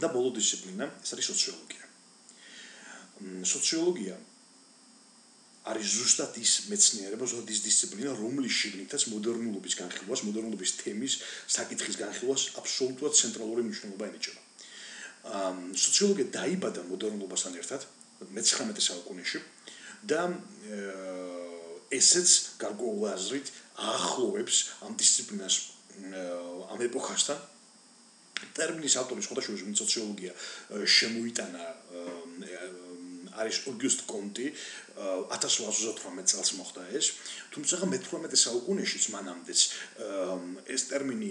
და ბოლო დისციპლინა ეს არის სოციოლოგია. სოციოლოგია არის ზუსტად ის მეცნიერება, ზუსტად ის დისციპლინა, რომლის შიგნითაც მოდერნულობის განხილვას, მოდერნულობის თემის, საკითხის განხილვას აბსოლუტურად ცენტრალური მნიშვნელობა ენიჭება. სოციოლოგია დაიბადა მოდერნულობასთან ერთად მე-19 საუკუნეში და ესეც გარკვეული აზრით აახლოვებს ამ დისციპლინას ამ ეპოქასთან. ტერმინის ავტორი სხვადასხვა სოციოლოგია შემოიტანა არის ოგიუსტ კონტი 1828 წელს მოხდა ეს, თუმცა მე-18 საუკუნეშიც მანამდეც ეს ტერმინი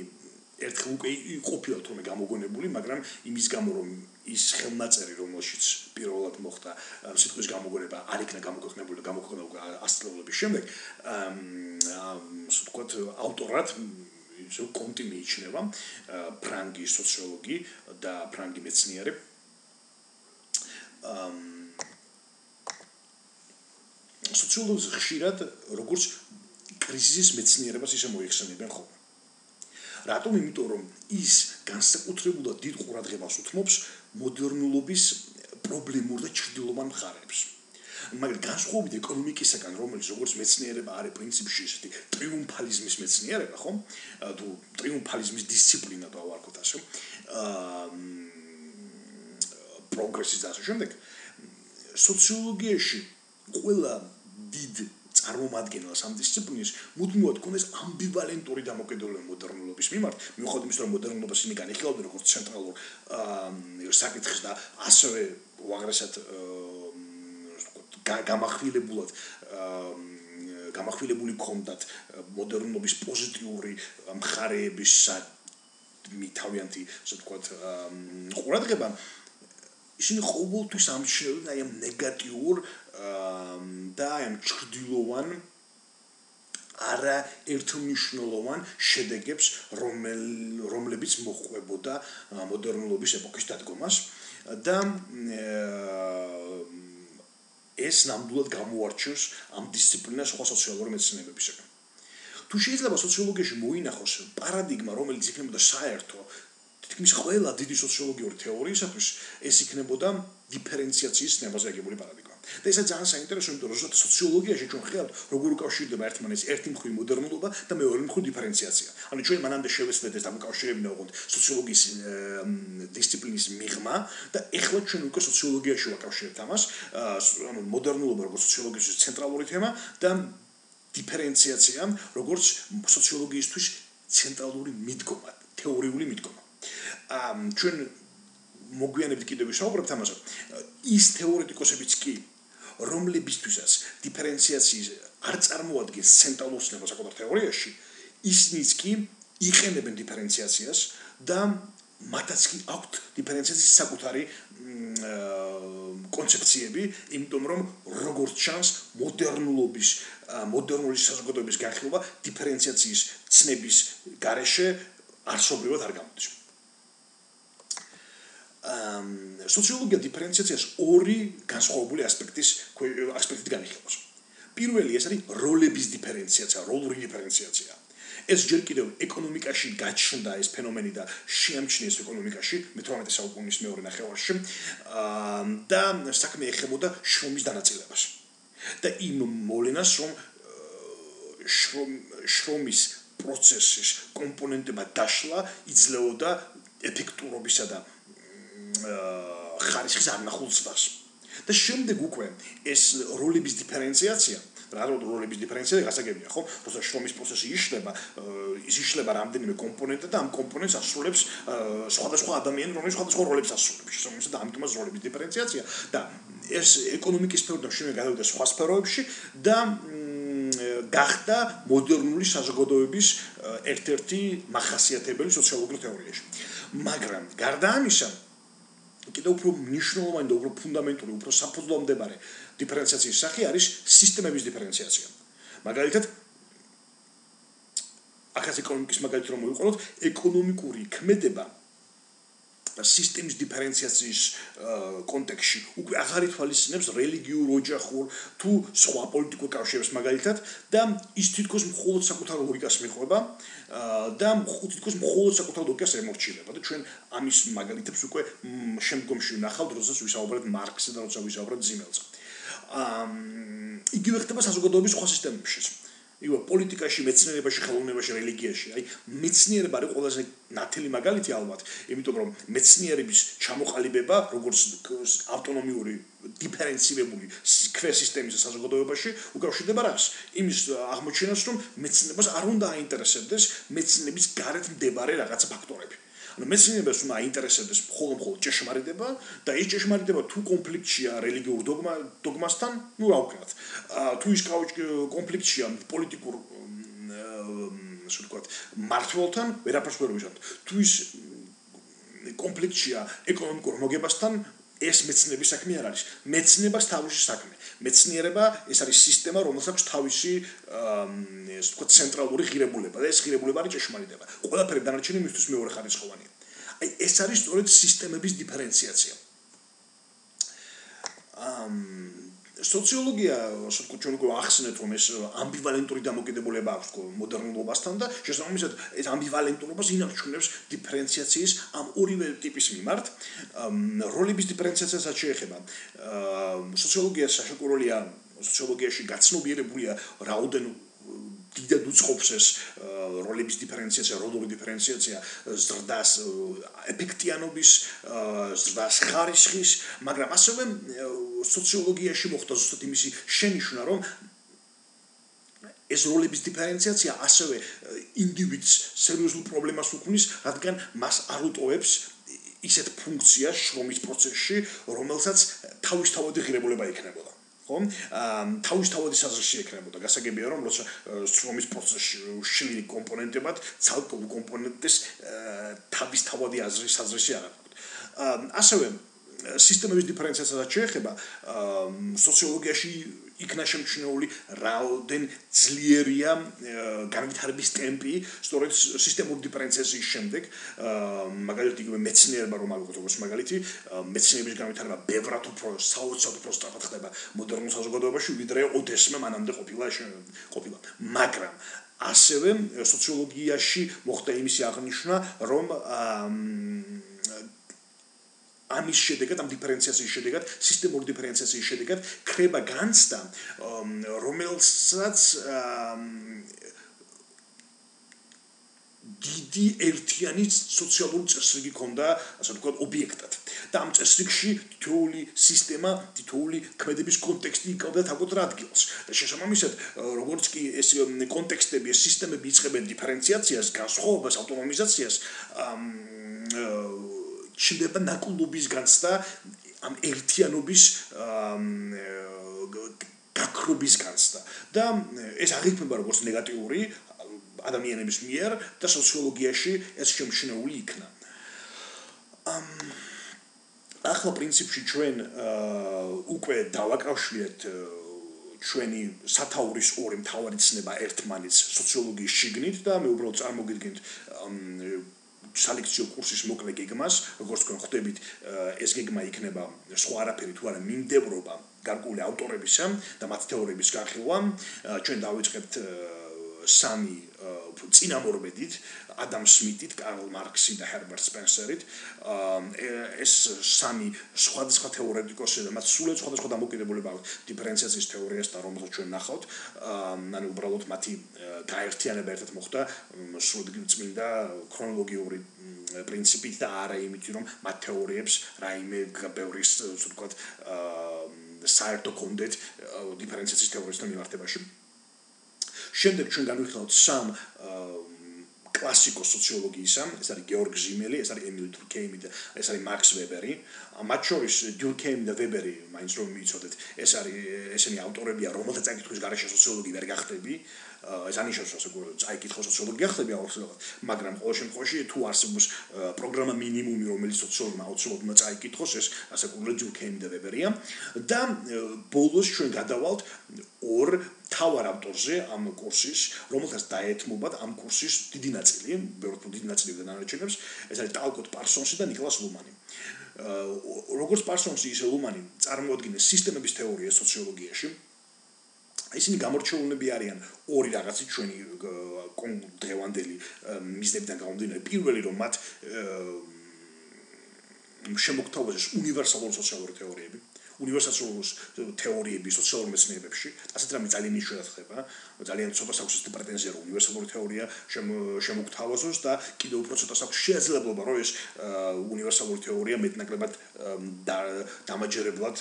ერთხელ უკვე ყოფილა თურმე გამოგონებული, მაგრამ იმის გამო რომ ის ხელნაწერი რომელშიც პირველად მოხდა სიტყვის გამოგონება არ იქნა გამოქვეყნებული უკვე 100 წლების შემდეგ, ასე ვთქვათ, ავტორად კონტი მიიჩნევა, ფრანგი სოციოლოგი და ფრანგი მეცნიერი. სოციოლოგს ხშირად როგორც კრიზისის მეცნიერებას ისე მოიხსენიებენ ხოლმე. რატომ? იმიტომ რომ ის განსაკუთრებულად დიდ ყურადღებას უთმობს მოდერნულობის პრობლემურ და ჩრდილოვან მხარეებს. მაგრამ განსხვავებით ეკონომიკისაგან, რომელიც როგორც მეცნიერება არის პრინციპში ესეთი ტრიუმფალიზმის მეცნიერება, ხო? თუ ტრიუმფალიზმის დისციპლინა და ვარქოთ ასე. პროგრესის და ასე შემდეგ. სოციოლოგიაში ყველა დიდ წარმომადგენელს ამ დისციპლინის მუდმივად ქონდეს ამბივალენტური დამოკიდებულება მოდერნულობის მიმართ, მიუხედავად იმისა, რომ მოდერნულობას ისინი განიხილავდნენ როგორც ცენტრალურ საკითხს და ასევე უაღრესად გამახვილებული ქონდათ მოდერნობის პოზიტიური მხარეების თავიანთი, ასე ვთქვათ, ყურადღება. ისინი ყოველთვის ამჩნევდნენ აი ამ ნეგატიურ და ამ ჩრდილოვან არა ერთმნიშვნელოვან შედეგებს, რომლებიც მოჰყვებოდა მოდერნულობის ეპოქის დადგომას და ეს ნამდვილად გამოარჩევს ამ დისციპლინას სხვა სოციალური მეცნიერებისგან. თუ შეიძლება სოციოლოგიაში მოინახოს პარადიგმა, რომელიც იქნებოდა საერთო თითქმის ყველა დიდი სოციოლოგიური თეორიისათვის, ეს იქნებოდა დიფერენციაციის ნებაზე აგებული პარადიგმა. და ეს ძალიან საინტერესო, იმიტომ რომ სოციოლოგიაში ჩვენ ხედავთ, როგორ უკავშირდება ერთმანეთს ერთი მხრივ მოდერნულობა და მეორე მხრივ დიფერენციაცია. ანუ ჩვენ მანამდე შევეცდეთ ეს დამოკავშირებინა ოღონდ სოციოლოგიის დისციპლინის მიღმა და ეხლა ჩვენ უკვე სოციოლოგიაში ვაკავშირებთ ამას, ანუ მოდერნულობა როგორც სოციოლოგიის ცენტრალური თემა და დიფერენციაცია როგორც სოციოლოგიისთვის ცენტრალური მიდგომა, თეორიული მიდგომა. ჩვენ მოგვიანებით კიდევ ვისაუბრებთ ამაზე. ის თეორეტიკოსებიც კი, რომლებისთვისაც დიფერენციაციის არ წარმოადგენს ცენტრალურ ცნებას საკუთარ თეორიაში, ისინიც კი იყენებენ დიფერენციაციას და მათაც კი აქვთ დიფერენციაციის საკუთარი კონცეფციები, იმიტომ რომ როგორც ჩანს მოდერნული საზოგადოების განხილვა დიფერენციაციის ცნების გარეშე არსობრივად არ გამოდის. სოციოლოგია დიფერენციაციას ორი განსხვავებული ასპექტით განიხილავს. პირველი ეს არის როლების დიფერენციაცია, როლური დიფერენციაცია. ეს ჯერ კიდევ ეკონომიკაში გაჩნდა ეს ფენომენი და შეამჩნიეს ეკონომიკაში მე-18 საუკუნის მეორე ნახევარში და საქმე ეხებოდა შრომის დანაწილებას. და იმ მოვლენას, რომ შრომის პროცესის კომპონენტებად დაშლა იძლეოდა ეფექტურობისა და ხარისხის არნახულ ზრდას. და შემდეგ უკვე ეს როლების დიფერენციაცია, რადგან როლების დიფერენციაცია გასაგებია, ხო? როცა შრომის პროცესი იშლება, ის იშლება რამდენიმე კომპონენტად და ამ კომპონენტს ასრულებს სხვადასხვა ადამიანი, რომელიც სხვადასხვა როლებს ასრულებს. შესაბამისად, ამიტომაც როლების დიფერენციაცია და ეს ეკონომიკის სფეროდან შინაგან გადავიდა სხვა სფეროებში და გახდა მოდერნული საზოგადოების ერთ-ერთი მახასიათებელი სოციოლოგიური თეორიაში. მაგრამ გარდა ამისა, კიდევ უფრო მნიშვნელოვანი და უფრო ფუნდამენტური, უფრო საფუძვლად მდებარე დიფერენციაციის სახე არის სისტემების დიფერენციაცია. მაგალითად, აქაც ეკონომიკის მაგალითი რომ მოვიყოლოთ, ეკონომიკური ქმედება სისტემის დიფერენციაციის კონტექსტში უკვე აღარ ითვალისწინებს რელიგიურ, ოჯახურ თუ სხვა პოლიტიკურ კავშირებს მაგალითად და ის თითქოს მხოლოდ საკუთარ ლოგიკას მიყვება და თითქოს მხოლოდ საკუთარ ლოგიკას ემორჩილება და ჩვენ ამის მაგალითებს უკვე შემდგომში ვნახავთ, როდესაც ვისაუბრებთ მარქსზე და როცა ვისაუბრებთ ზიმელზე. იგივე ხდება საზოგადოების სხვა სისტემებშიც. იგივე პოლიტიკაში, მეცნიერებაში, ხელოვნებაში, რელიგიაში. აი, მეცნიერება არის ყველაზე ნათელი მაგალითი ალბათ, იმიტომ რომ მეცნიერების ჩამოყალიბება, როგორც ავტონომიური, დიფერენცირებული სისტემის საზოგადოებაში უკავშირდება რას? იმის აღმოჩენას, რომ მეცნიერებას არ უნდა აინტერესებდეს მეცნიერების გარეთ მდებარე რაღაცა ფაქტორები. მეცნიერებას უნდა აინტერესებდეს მხოლოდ ჭეშმარიტება და ეს ჭეშმარიტება თუ კონფლიქტშია რელიგიურ დოგმასთან, ну რა ვქნათ. თუ ის კონფლიქტშია პოლიტიკურ ასე ვთქვათ, მართლობთან, ვერაფერს ვერ ვიზამთ. თუ ის კონფლიქტშია ეკონომიკურ მოგებასთან, ეს მეცნიერების საქმე არ არის. მეცნიერებას თავისი საქმე. მეცნიერება ეს არის სისტემა, რომელსაც აქვს თავისი ასე ვთქვათ, ცენტრალური ღირებულება და ეს ღირებულება არის ჭეშმარიტება. ყველაფერი დანარჩენი მისთვის მეორეხარისხოვანია. აი ეს არის სწორედ სისტემების დიფერენციაცია. სოციოლოგია, ასე ვთქვათ, ჩვენ უკვე ახსნეთ, რომ ეს ამბივალენტური დამოკიდებულება აქვს მოდერნულობასთან და შესაბამისად ეს ამბივალენტურობას ინარჩუნებს დიფერენციაციის ამ ორივე ტიპის მიმართ. როლების დიფერენციაციასაც შეეხება. სოციოლოგია საშუალებულია, სოციოლოგიაში გაცნობიერებულია რაოდენ დიდად უწყობს ეს როლების დიფერენციაცია, როლური დიფერენციაცია, ზრდას ეფექტიანობის, ზრდას ხარისხის, მაგრამ ასევე სოციოლოგიაში მოხდა ზუსტად იმისი შენიშვნა, რომ ეს როლების დიფერენციაცია ასევე ინდივიდს სერიოზულ პრობლემას უქმნის, რადგან მას არ უტოვებს ისეთ ფუნქციას შრომის პროცესში, რომელსაც თავისთავადი ღირებულება ექნებოდა. თავისთავადი საზრისი ექნებოდა. გასაგებია, რომ როცა შრომის პროცესში შლილი კომპონენტებად ცალკეულ კომპონენტის თავისთავადი საზრისი არ აქვს. ასევე სისტემების დიფერენციაციასაც შეეხება, სოციოლოგიაში იქნა შემჩნეული რაოდენ ძლიერია განვითარების ტემპი, სწორედ სისტემური დიფერენციაციის შემდეგ, მაგალითად იგივე მეცნიერება რომ როგორც მაგალითი, მეცნიერების განვითარება ბევრად უფრო საოცრად უფრო სწრაფად ხდება მოდერნულ საზოგადოებაში, ვიდრე ოდესმე მანამდე ყოფილა. მაგრამ ასევე სოციოლოგიაში მოხდა იმისი აღნიშვნა, რომ ამის შედეგად, ამ დიფერენციაციის შედეგად, სისტემური დიფერენციაციის შედეგად ქრება განცდა, რომელსაც დიდი ერთიანი სოციალური წესრიგი ჰქონდა, ასე ვთქვათ, ობიექტად. და ამ წესრიგში თითოეული სისტემა, თითოეული ქმედების კონტექსტი იკავდა თავად ადგილს. და შესაბამისად, როგორც კი ეს კონტექსტები, ეს სისტემები იწყებენ დიფერენციაციას, განსხვავებას, ავტონომიზაციას, ჩნდება ნაკლობის განცდა ამ ერთიანობის გაქრობის განცდა. და ეს აღიქმება როგორც ნეგატიური ადამიანების მიერ და სოციოლოგიაში ეს შემჩნეული იქნა. ახლა პრინციპში ჩვენ უკვე დავაკავშირეთ ჩვენი სათაურის ორი მთავარი ცნება ერთმანეთს სოციოლოგიის შიგნით და მე უბრალოდ წარმოგიდგენთ სალექციო კურსის მოკლე გეგმას, როგორც თქვენ ხვდებით, ეს გეგმა იქნება სხვა არაფერი თუ არა მიმდევრობა გარკვეული ავტორებისა და მათ თეორიების განხილვა. ჩვენ დავიწყებთ სამი წინამორბედით, ადამ სმითით, კარლ მარქსით და ჰერბერტ სპენსერით. ეს სამი სხვადასხვა თეორეტიკოსი და მათ სულ სხვადასხვა დამოკიდებულება აქვს დიფერენციაციის თეორიასთან, რომელსაც ჩვენ ნახავთ. ანუ უბრალოდ მათი გაერთიანება ერთად მოხდა სრული წმინდა ქრონოლოგიური პრინციპით და არა იმით, რომ მათ თეორიებს რაიმე ბევრი, ასე ვთქვათ, საერთო კონდეთ დიფერენციაციის თეორიასთან მიმართებაში. შემდეგ ჩვენ განვიხილავთ სამ კლასიკოს სოციოლოგიისა, ეს არის გეორგ ზიმელი, ეს არის ემილ დურქეიმი და ეს არის მაქს ვებერი. მათ შორის დურქეიმი და ვებერი, მაინც რომ მიიცოდეთ, ეს არის ესენი ავტორებია, რომელთა წაკითხვის გარეშე სოციოლოგი ვერ გახდები. ეს ანიშნავს ასე წაიკითხო სოციოლოგია ხლები აუცილებლად, მაგრამ ყოველ შემთხვევაში თუ არსებობს პროგრამა მინიმუმი, რომელიც სოციოლოგმა აუცილებლად უნდა წაიკითხოს, ეს ასე დურქეიმი და ვებერია და ბოლოს ჩვენ გადავალთ ორ თავარ ავტორზე ამ კურსის, რომელთაც დაეთმობათ ამ კურსის დიდი ნაწილი, ბევრად დიდი ნაწილი და დანარჩენებს, ეს არის ტალკოტ პარსონსი და ნიკლას ლუმანი. როგორც პარსონსი, ისე ლუმანი წარმოადგენს სისტემების თეორიას სოციოლოგიაში. ისინი გამორჩეულნები არიან ორი რაღაცით ჩვენი დღევანდელი მიზნებიდან გამომდინარე. პირველი რომ მათ შემოგთავაზეს უნივერსალური სოციალური თეორიები. უნივერსალური თეორიები სოციალურ მეცნიერებებში, ასეთ რამე ძალიან იშვიათად ხდება. ძალიან ცოტას აქვს ეს პრეტენზია, რომ უნივერსალური თეორია შემოგთავაზოს და კიდევ უფრო ცოტას აქვს შესაძლებლობა, რომ ეს უნივერსალური თეორია მეტნაკლებად დამაჯერებლად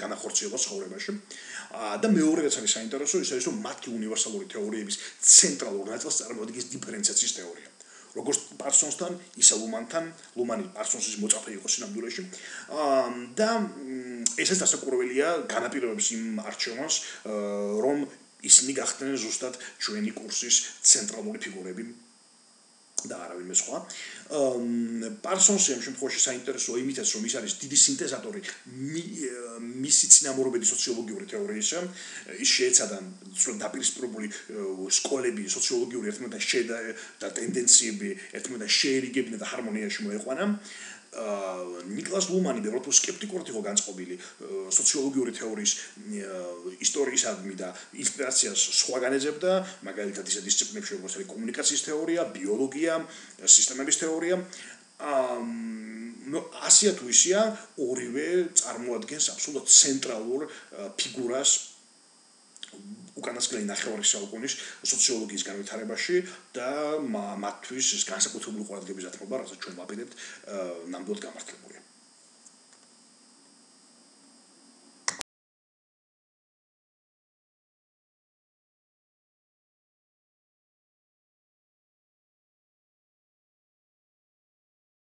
განახორციელოს ცხოვრებაში. და მეორე რაც არის საინტერესო, ის არის, რომ მათი უნივერსალური თეორიების ცენტრალურ ნაწილს წარმოადგენს დიფერენციაციის თეორია. როგორც პარსონსთან, ისე ლუმანთან, ლუმანი პარსონსის მოწაფე იყო სინამდვილეში. და ესეც დასაკურველია განაპირობებს იმ არჩევანს, რომ ისინი გახდნენ ზუსტად ჩვენი კურსის ცენტრალური ფიგურები და არავინმე სხვა. პარსონსი ამ შემთხვევაში საინტერესოა იმითაც, რომ ის არის დიდი სინთეზატორი მისი წინამორბედი სოციოლოგიური თეორიისა. ის შეეცადა დაპირისპირებული სკოლები სოციოლოგიური ერთმანეთთან და ტენდენციები ერთმანეთთან შეერიგებინა და ჰარმონიაში მოეყვანა. ნიკლას ლუმანი ბევრად სკეპტიკურად იყო განწყობილი სოციოლოგიური თეორიის ისტორიისადმი და ინსპირაციას სხვაგან ეძებდა, მაგალითად ისეთ დისციპლინებში როგორც არის კომუნიკაციის თეორია, ბიოლოგია, სისტემების თეორია. ასია თუ ისია, ორივე წარმოადგენს აბსოლუტურად ცენტრალურ ფიგურას უკანასკნელი ნახევარი საუკუნის სოციოლოგიის განვითარებაში და მათთვის ეს განსაკუთრებული ყურადღების დათმობა, რასაც ჩვენ ვაპირებთ, ნამდვილად გამართლებულია.